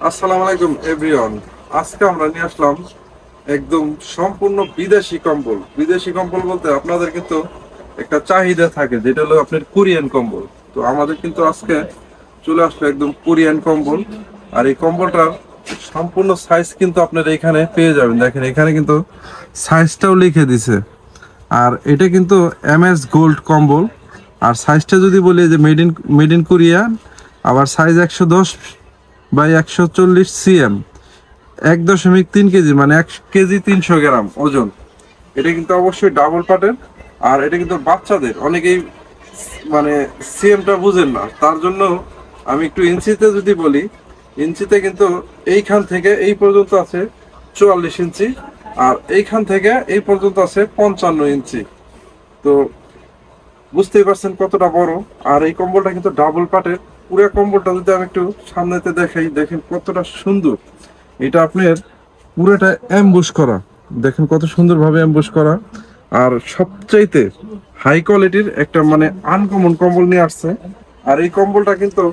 আসসালামু আলাইকুম এভরিওয়ান। আজকে আমরা নিয়ে আসলাম একদম সম্পূর্ণ বিদেশি কম্বল। বিদেশি কম্বল বলতে আপনাদের কিন্তু একটা চাহিদা থাকে, যেটা হলো আপনার কোরিয়ান কম্বল। তো আমাদের কিন্তু আজকে চলে আসলো একদম কোরিয়ান কম্বল। আর এই কম্বলটার সম্পূর্ণ সাইজ কিন্তু আপনারা এখানে পেয়ে যাবেন। দেখেন এখানে কিন্তু সাইজটাও লিখে দিছে। আর এটা কিন্তু MS গোল্ড কম্বল। আর সাইজটা যদি বলি যে মেড ইন কোরিয়া, আবার সাইজ 110/140 cm, 1.3 কেজি, মানে 1 কেজি 300 গ্রাম ওজন। এটা কিন্তু অবশ্যই ডাবল পার্টের। আর এটা কিন্তু বাচ্চাদের, অনেকেই মানে সিএমটা বুঝেন না, তার জন্য আমি একটু ইঞ্চিতে যদি বলি, ইঞ্চিতে কিন্তু এইখান থেকে এই পর্যন্ত আছে 44 ইঞ্চি, আর এইখান থেকে এই পর্যন্ত আছে 55 ইঞ্চি। তো বুঝতেই পারছেন কতটা বড়। আর এই কম্বলটা কিন্তু ডাবল পার্টের। পুরো কম্বলটা যদি আমি একটু সামনেতে দেখাই, দেখেন কতটা সুন্দর। এটা আপনার পুরোটা অ্যাম্বুশ করা, দেখেন কত সুন্দরভাবে অ্যাম্বুশ করা। আর সবচাইতে হাই কোয়ালিটির একটা মানে আনকমন কম্বল নিয়ে আসছে। আর এই কম্বলটা কিন্তু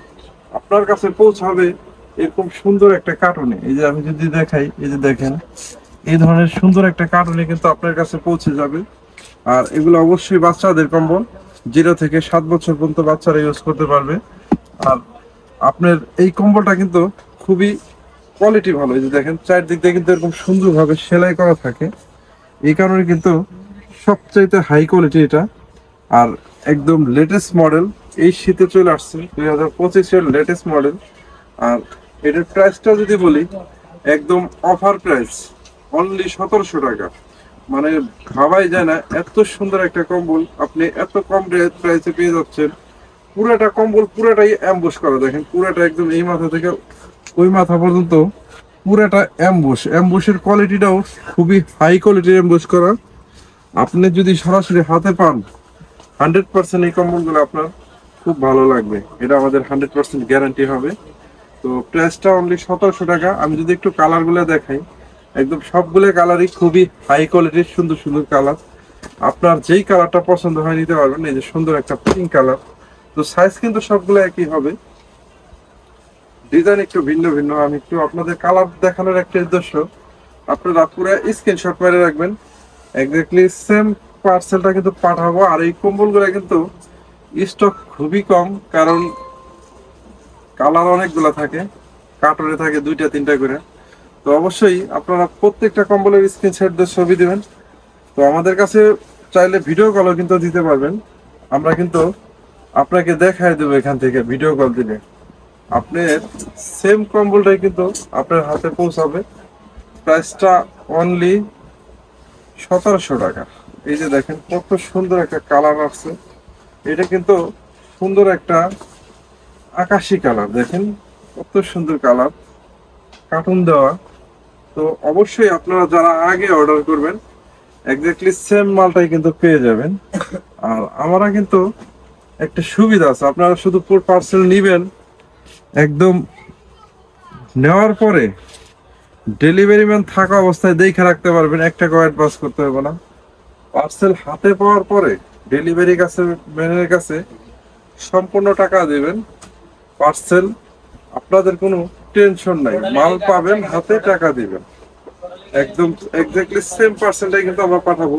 আপনার কাছে পৌঁছাবে এরকম সুন্দর একটা কার্টুনে। এই যে আমি যদি দেখাই, এই যে দেখেন এই ধরনের সুন্দর একটা কার্টুনে কিন্তু আপনার কাছে পৌঁছে যাবে। আর এগুলো অবশ্যই বাচ্চাদের কম্বল, 0 থেকে 7 বছর পর্যন্ত বাচ্চারা ইউজ করতে পারবে। আর আপনার এই কম্বলটা কিন্তু খুবই কোয়ালিটি ভালো। এই যে দেখেন চারদিক দিয়ে কিন্তু এরকম সুন্দরভাবে সেলাই করা থাকে, এই কারণে কিন্তু সবচাইতে হাই কোয়ালিটি এটা। আর একদম লেটেস্ট মডেল, এই শীতে চলে আসছে 2025-এর লেটেস্ট মডেল। আর এটার প্রাইসটা যদি বলি, একদম অফার প্রাইস, অনলি 1700 টাকা। মানে ভাবাই যায় না এত সুন্দর একটা কম্বল আপনি এত কম প্রাইসে পেয়ে যাচ্ছেন। পুরাটা কম্বল পুরাটাই অ্যাম্বুশ করা, দেখেন পুরাটা একদম এই মাথা থেকে ওই মাথা পর্যন্ত পুরাটা অ্যাম্বুশের কোয়ালিটিটাও খুবই হাই কোয়ালিটির অ্যাম্বুশ করা। আপনি যদি সরাসরি হাতে পান, 100% এই কম্বলগুলো আপনার খুব ভালো লাগবে, এটা আমাদের 100% গ্যারান্টি হবে। তো প্রাইসটা অনলি 1700 টাকা। আমি যদি একটু কালারগুলো দেখাই, একদম সবগুলো কালারই খুবই হাই কোয়ালিটির, সুন্দর সুন্দর কালার। আপনার যেই কালারটা পছন্দ হয় নিতে পারবেন। এই যে সুন্দর একটা পিঙ্ক কালার। তো সাইজ কিন্তু সবগুলো একই হবে, ডিজাইন একটু ভিন্ন ভিন্ন। আমি একটু আপনাদের কালার দেখানোর একটা উদ্দেশ্য, আপনারা পুরো স্ক্রিনশট মেরে রাখবেন। এক্স্যাক্টলি সেম পার্সেলটা কিন্তু পাঠাবো। আর এই কম্বলগুলো কিন্তু স্টক খুবই কম, কারণ কালার অনেকগুলো থাকে, কার্টনে থাকে 2টা 3টা করে। তো অবশ্যই আপনারা প্রত্যেকটা কম্বলের স্ক্রিনশট দিয়ে ছবি দিবেন। তো আমাদের কাছে চাইলে ভিডিও কলও কিন্তু দিতে পারবেন। আমরা কিন্তু আপনাকে দেখায় দেবো এখান থেকে ভিডিও কল দিলে। আপনার সেম কম্বলটাই কিন্তু আপনার হাতে পৌঁছাবে। প্রাইসটা অনলি 1700 টাকা। এই যে দেখেন কত সুন্দর একটা কালার আসছে, এটা কিন্তু সুন্দর একটা আকাশি কালার, দেখেন কত সুন্দর কালার, কার্টুন দেওয়া। তো অবশ্যই আপনারা যারা আগে অর্ডার করবেন এক্স্যাক্টলি সেম মালটাই কিন্তু পেয়ে যাবেন। আর আমরা কিন্তু একটা সুবিধা আছে, আপনারা শুধু পার্সেল নিবেন, একদম নেওয়ার পরে ডেলিভারি ম্যান থাকা অবস্থায় দেখে রাখতে পারবেন, একটা অ্যাডভান্স করতে হবে না। পার্সেল হাতে পাওয়ার পরে ডেলিভারি ম্যানের কাছে সম্পূর্ণ টাকা দিবেন। পার্সেল আপনাদের কোনো টেনশন নাই, মাল পাবেন হাতে, টাকা দিবেন। একদম এক্স্যাক্টলি সেম পার্সেলটাই কিন্তু আমরা পাঠাবো।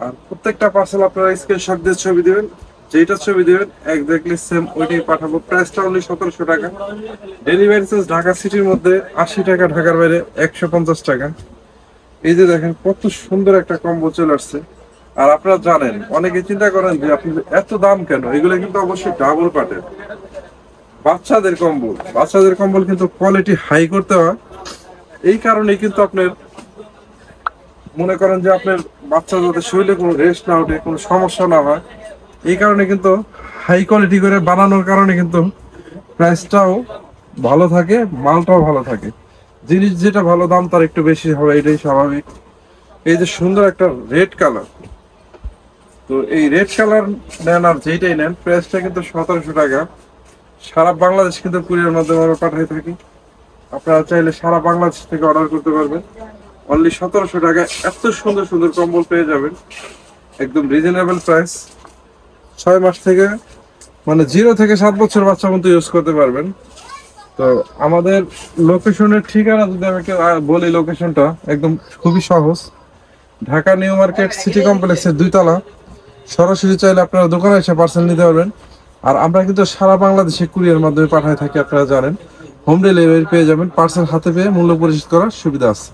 আর প্রত্যেকটা পার্সেল আপনারা স্ক্রিনশট দিয়ে ছবি দিবেন, যেটা ছবি দিবেন এক্স্যাক্টলি সেম ওইটাই পাঠাবো। প্রাইসটা অনলি 1700 টাকা। ডেলিভারি চার্জ ঢাকা সিটির মধ্যে 80 টাকা, ঢাকার বাইরে 150 টাকা। এই যে দেখেন কত সুন্দর একটা কম্বো চলে আসছে। আর আপনারা জানেন, অনেকে চিন্তা করেন যে আপনি এত দাম কেন, এগুলো কিন্তু অবশ্যই ডাবল পার্টের বাচ্চাদের কম্বল। বাচ্চাদের কম্বল কিন্তু কোয়ালিটি হাই করতে হয়, এই কারণেই কিন্তু আপনার মনে করেন যে আপনার বাচ্চা যাতে শরীরে কোনো রেস্ট না ওঠে, কোনো সমস্যা না হয়, এই কারণে কিন্তু হাই কোয়ালিটি করে বানানোর কারণে কিন্তু প্রাইসটাও ভালো থাকে, মালটাও ভালো থাকে। জিনিস যেটা ভালো দাম তার একটু বেশি হবে, এটাই স্বাভাবিক। এই যে সুন্দর একটা রেড কালার, তো এই রেড কালার নেন আর যেটাই নেন, প্রাইসটা কিন্তু 1700 টাকা। সারা বাংলাদেশ কিন্তু কুরিয়ার মাধ্যমে আমরা পাঠিয়ে থাকি। আপনারা চাইলে সারা বাংলাদেশ থেকে অর্ডার করতে পারবেন। অনলি 1700 টাকায় এত সুন্দর সুন্দর কম্বল পেয়ে যাবেন, একদম রিজনেবল প্রাইস। 6 মাস থেকে মানে 0 থেকে 7 বছর বাচ্চা মতো ইউজ করতে পারবেন। তো আমাদের লোকেশনের ঠিকানা যদি আমি বলি, লোকেশনটা একদম খুবই সহজ। ঢাকা নিউ মার্কেট সিটি কমপ্লেক্সের 2 তলা। সরাসরি চাইলে আপনারা দোকানে এসে পার্সেল নিতে পারবেন। আর আমরা কিন্তু সারা বাংলাদেশে কুরিয়ার মাধ্যমে পাঠায় থাকি, আপনারা জানেন। হোম ডেলিভারি পেয়ে যাবেন, পার্সেল হাতে পেয়ে মূল্য পরিশোধ করার সুবিধা আছে।